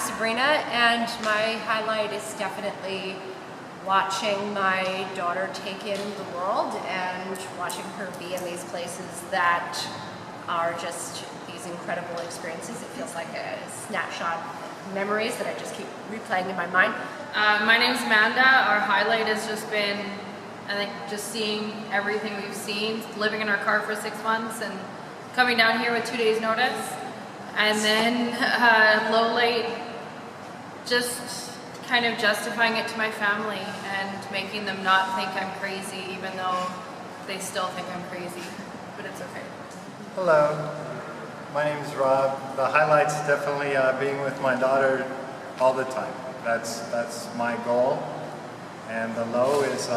Sabrina, and my highlight is definitely watching my daughter take in the world and watching her be in these places that are just these incredible experiences. It feels like a snapshot of memories that I just keep replaying in my mind. My name's Amanda. Our highlight has just been, I think, just seeing everything we've seen, living in our car for 6 months and coming down here with 2 days notice. And then low light, just kind of justifying it to my family and making them not think I'm crazy, even though they still think I'm crazy, but it's okay. Hello, my name is Rob. The highlight's definitely being with my daughter all the time. That's my goal. And the low is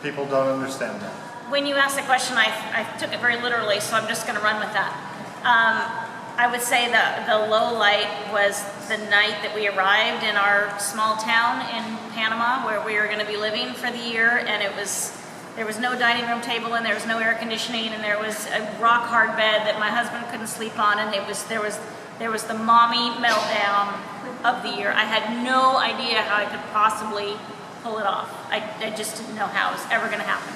people don't understand that. When you asked the question, I took it very literally, so I'm just going to run with that. I would say that the low light was the night that we arrived in our small town in Panama, where we were going to be living for the year, and there was no dining room table, and there was no air conditioning, and there was a rock hard bed that my husband couldn't sleep on, and there was the mommy meltdown of the year. I had no idea how I could possibly pull it off. I just didn't know how it was ever going to happen.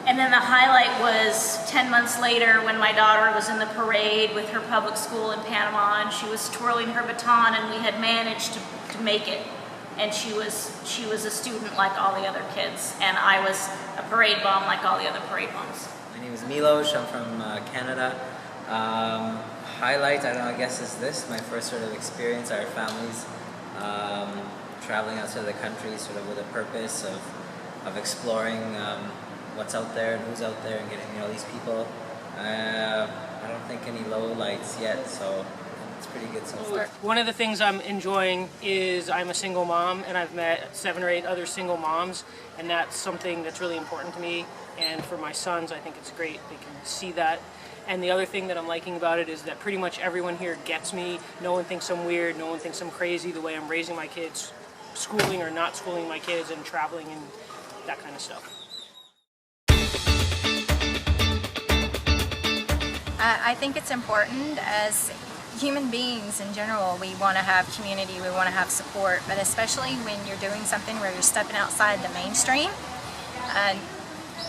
And then the highlight was 10 months later when my daughter was in the parade with her public school in Panama, and she was twirling her baton, and we had managed to make it. And she was a student like all the other kids, and I was a parade bomb like all the other parade bombs. My name is Milos. I'm from Canada. Highlight, I don't know, I guess is this, my first sort of experience, our families traveling outside of the country sort of with a purpose of exploring what's out there and who's out there and getting to know these people. I don't think any low lights yet, so it's pretty good so far. One of the things I'm enjoying is I'm a single mom, and I've met 7 or 8 other single moms, and that's something that's really important to me. And for my sons, I think it's great. They can see that. And the other thing that I'm liking about it is that pretty much everyone here gets me. No one thinks I'm weird. No one thinks I'm crazy the way I'm raising my kids, schooling or not schooling my kids, and traveling and that kind of stuff. I think it's important as human beings in general. We want to have community, we want to have support, but especially when you're doing something where you're stepping outside the mainstream, and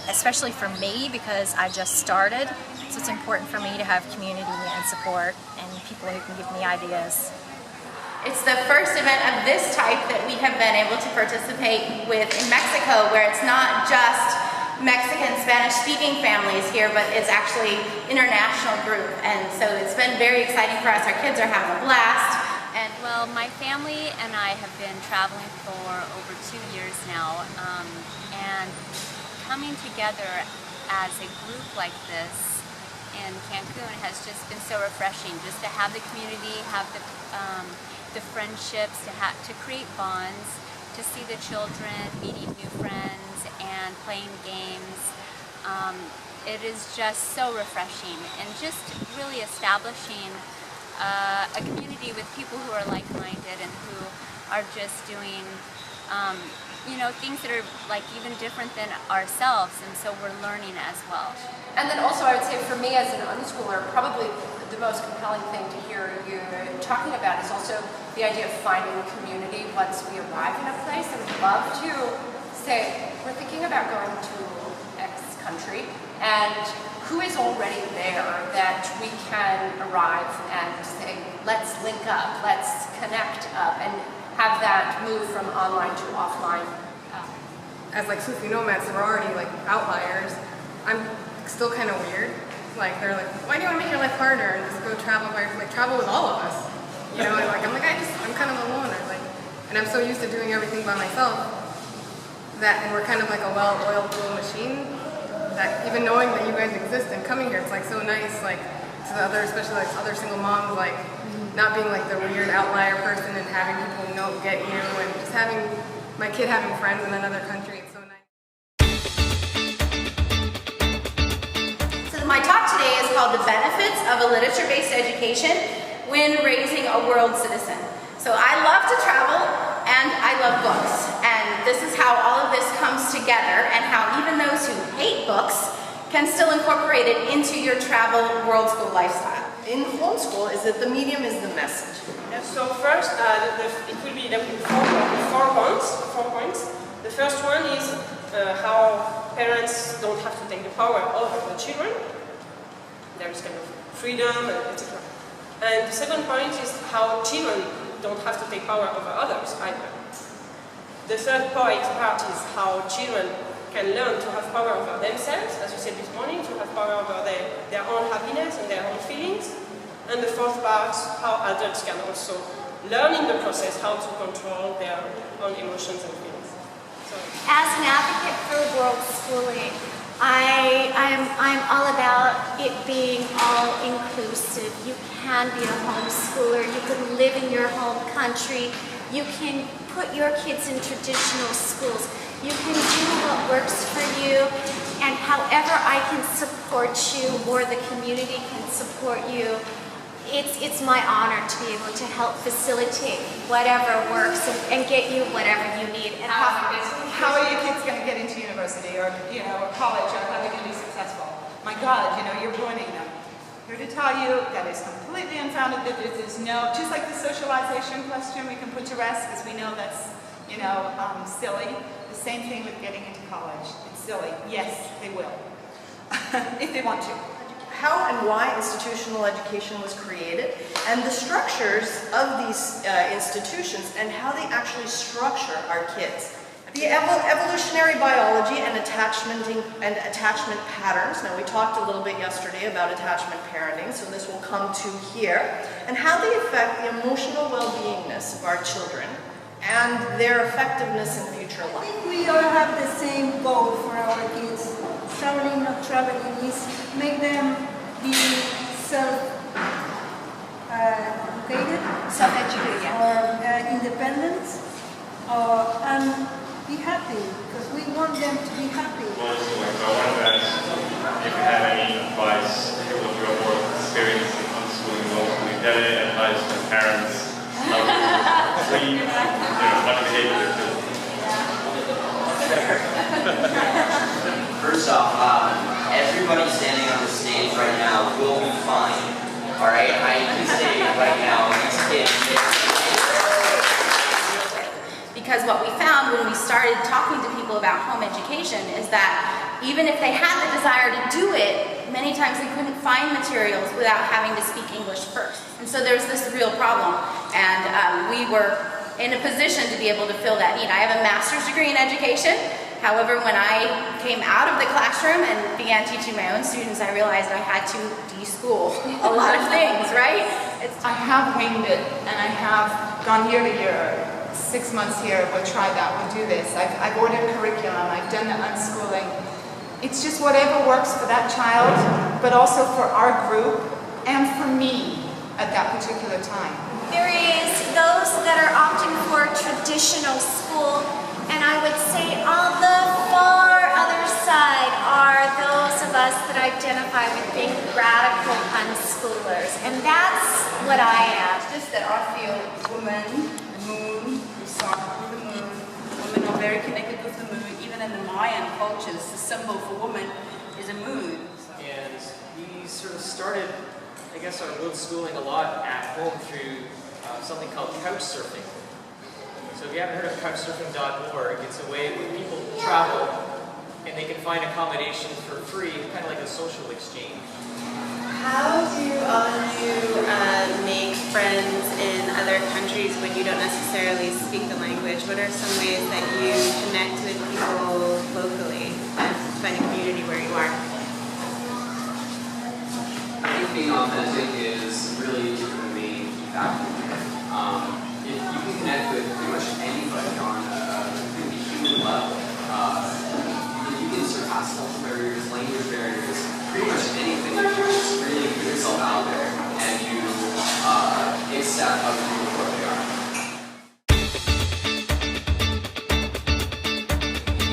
especially for me because I just started, so it's important for me to have community and support and people who can give me ideas. It's the first event of this type that we have been able to participate with in Mexico, where it's not just Mexican, Spanish-speaking families here, but it's actually international group, and so it's been very exciting for us. Our kids are having a blast. And well, my family and I have been traveling for over 2 years now, and coming together as a group like this in Cancun has just been so refreshing. Just to have the community, have the friendships, to create bonds, to see the children meeting new friends and playing games. It is just so refreshing, and just really establishing a community with people who are like-minded and who are just doing things that are like even different than ourselves, and so we're learning as well. And then also I would say for me as an unschooler, probably the most compelling thing to hear you talking about is also the idea of finding community once we arrive in a place. I would love to say, we're thinking about going to X country, and who is already there that we can arrive and say, let's link up, let's connect up, and have that move from online to offline. As like Sufi nomads, we're already like outliers. I'm still kind of weird. Like they're like, why do you want to make your life harder and just go travel by travel with all of us? You know, and like I'm kind of a loner. Like, and I'm so used to doing everything by myself that, and we're kind of like a well-oiled little machine. That even knowing that you guys exist and coming here, it's like so nice. Like to the other, especially like other single moms, like not being like the weird outlier person and having people get you, and just having my kid having friends in another country. It's so nice. So my talk today is called The Benefits of a Literature-Based Education when Raising a World Citizen. So I love to travel and I love books, and this is how all of this comes together, and how even those who hate books can still incorporate it into your travel world school lifestyle. in homeschool is that the medium is the message. And so first, it will be four points. The first one is how parents don't have to take the power over the children. There is kind of freedom, etc. And the second point is how children don't have to take power over others either. The third part is how children can learn to have power over themselves, as you said this morning, to have power over their own happiness and their own feelings. And the fourth part, how adults can also learn in the process how to control their own emotions and feelings. So. As an advocate for Worldschooling, I'm all about it being all inclusive. You can be a homeschooler, you can live in your home country, you can put your kids in traditional schools, you can do what works for you, and however I can support you or the community can support you, it's my honor to be able to help facilitate whatever works and get you whatever you need. And how are your kids going to get into university or or college, or how are they going to be successful? My God, you're ruining them. Here to tell you that is completely unfounded, that there's no, just like the socialization question we can put to rest because we know that's, silly. The same thing with getting into college. It's silly. Yes, they will, if they want to. How and why institutional education was created, and the structures of these institutions, and how they actually structure our kids. The evolutionary biology and attachment patterns. Now, we talked a little bit yesterday about attachment parenting, so this will come to here, and how they affect the emotional well-beingness of our children and their effectiveness in future life. I think we all have the same goal for our kids. Traveling, not traveling, is make them be self-educated, or independent, and be happy, because we want them to be happy. Well, so I wanted to ask if you had any advice with your work experience in unschooling and homeschooling. If you had any advice for parents how to treat, how to behave with their children? First off, everybody standing on the stage right now will be fine. Alright? I can say right now, these kids. Because what we found when we started talking to people about home education is that even if they had the desire to do it, many times they couldn't find materials without having to speak English first. And so there's this real problem. And we were in a position to be able to fill that need. I have a master's degree in education. However, when I came out of the classroom and began teaching my own students, I realized I had to de-school a lot of things, right? I have winged it, and I have gone year to year. 6 months here, we'll try that, we'll do this. I've ordered curriculum, I've done the unschooling. It's just whatever works for that child, but also for our group and for me at that particular time. There is those that are opting for traditional school, and I would say on the far other side are those of us that identify with being radical unschoolers, and that's what I am. It's just that I feel women, moon, we start with the moon. Women are very connected with the moon. Even in the Mayan cultures, the symbol for woman is a moon. And we sort of started, I guess, our Worldschooling a lot at home through something called couch surfing. So if you haven't heard of couchsurfing.org, it's a way where people travel and they can find accommodations for free, kind of like a social exchange. How do all of you make friends in other countries when you don't necessarily speak the language? What are some ways that you connect with people locally and find a community where you are? I think being authentic is really the main factor. If you can connect with pretty much anybody on a human level, if you can surpass cultural barriers, language barriers, pretty much anything, if you just really put yourself out there and you accept other people where they are.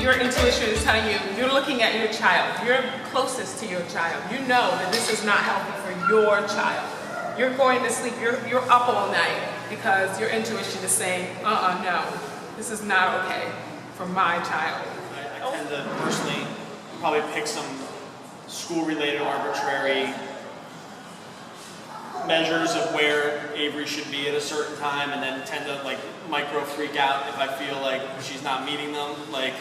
Your intuition is telling you, you're looking at your child, you're closest to your child. You know that this is not healthy for your child. You're going to sleep, you're up all night because your intuition is saying, no, this is not okay for my child. I tend to personally probably pick some school-related arbitrary measures of where Avery should be at a certain time, and then tend to like micro freak out if I feel like she's not meeting them. Like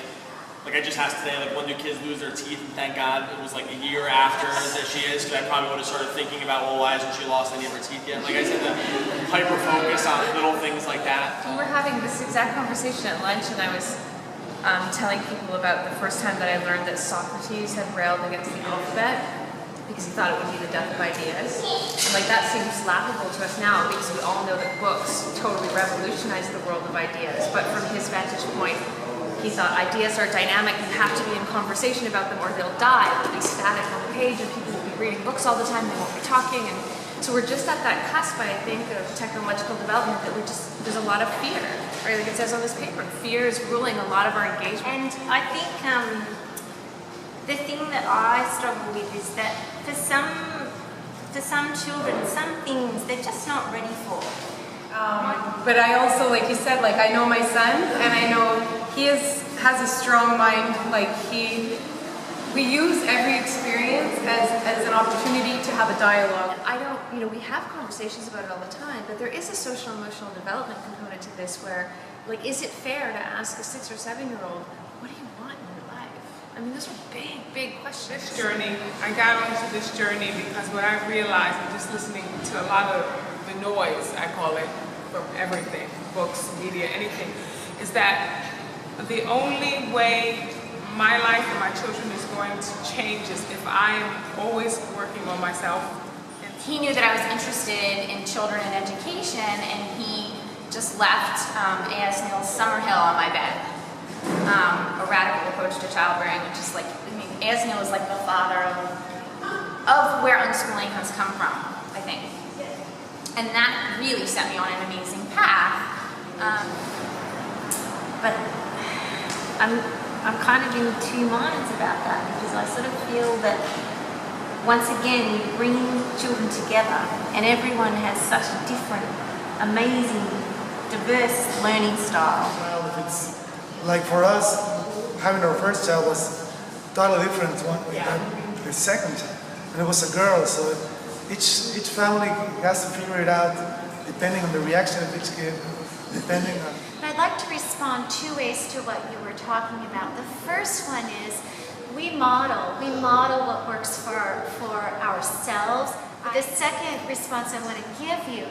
I just asked today, like, when do kids lose their teeth? And thank God it was like a year after that she is, because I probably would have started thinking about, well, why hasn't she lost any of her teeth yet? Like I said, to hyper focus on little things like that. We were having this exact conversation at lunch, and I was telling people about the first time that I learned that Socrates had railed against the alphabet because he thought it would be the death of ideas. And like that seems laughable to us now because we all know that books totally revolutionized the world of ideas. But from his vantage point, he thought ideas are dynamic, you have to be in conversation about them or they'll die. They'll be static on the page and people will be reading books all the time, they won't be talking. And so we're just at that cusp, I think, of technological development that there's a lot of fear, right? Like it says on this paper, fear is ruling a lot of our engagement. And I think the thing that I struggle with is that for some children, some things they're just not ready for. But I also, like you said, like I know my son, and I know he has a strong mind. Like we use every experience as an opportunity to have a dialogue. I don't, we have conversations about it all the time, but there is a social emotional development component to this where, like, is it fair to ask a 6 or 7-year-old, what do you want in your life? I mean, those are big, big questions. This journey, I got onto this journey because what I realized, and just listening to a lot of the noise, I call it, from everything, books, media, anything, is that the only way my life and my children is going to change is if I am always working on myself. He knew that I was interested in children and education, and he just left A.S. Neill's Summerhill on my bed. A radical approach to childbearing, which is like, I mean, A.S. Neill is like the father of where unschooling has come from, I think. And that really set me on an amazing path. But I'm kind of in two minds about that because I sort of feel that once again you're bringing children together and everyone has such a different, amazing, diverse learning style. Well, if it's like for us, having our first child was totally different one than the second child, and it was a girl, so each family has to figure it out depending on the reaction of each kid, depending on. I'd like to respond two ways to what you were talking about. The first one is we model what works for ourselves. The second response I want to give you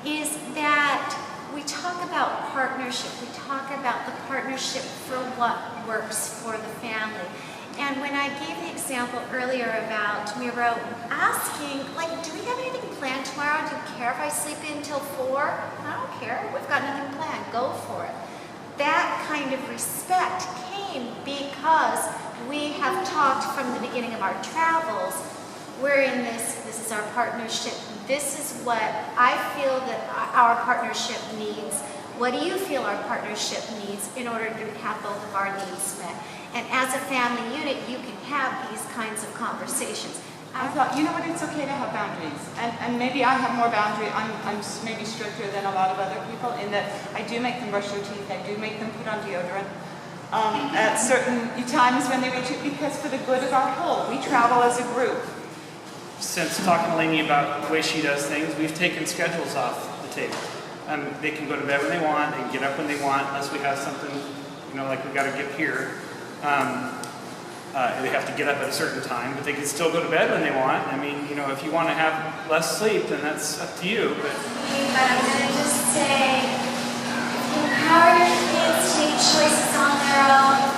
is that we talk about partnership. We talk about the partnership for what works for the family. And when I gave the example earlier about Miro asking, like, do we have anything planned tomorrow? Do you care if I sleep in till 4? I don't care. We've got nothing planned. Go for it. That kind of respect came because we have talked from the beginning of our travels. We're in this is our partnership. This is what I feel that our partnership needs. What do you feel our partnership needs in order to have both of our needs met? And as a family unit, you can have these kinds of conversations. I thought, you know what, it's okay to have boundaries. And maybe I have more boundary. I'm maybe stricter than a lot of other people in that I do make them brush their teeth. I do make them put on deodorant at certain times when they reach it because for the good of our whole. We travel as a group. Since talking to Lainey about the way she does things, we've taken schedules off the table. They can go to bed when they want, they can get up when they want, unless we have something, like we got to get here. They have to get up at a certain time, but they can still go to bed when they want. I mean, if you want to have less sleep, then that's up to you. But I'm going to just say, empower your kids to make choices on their own.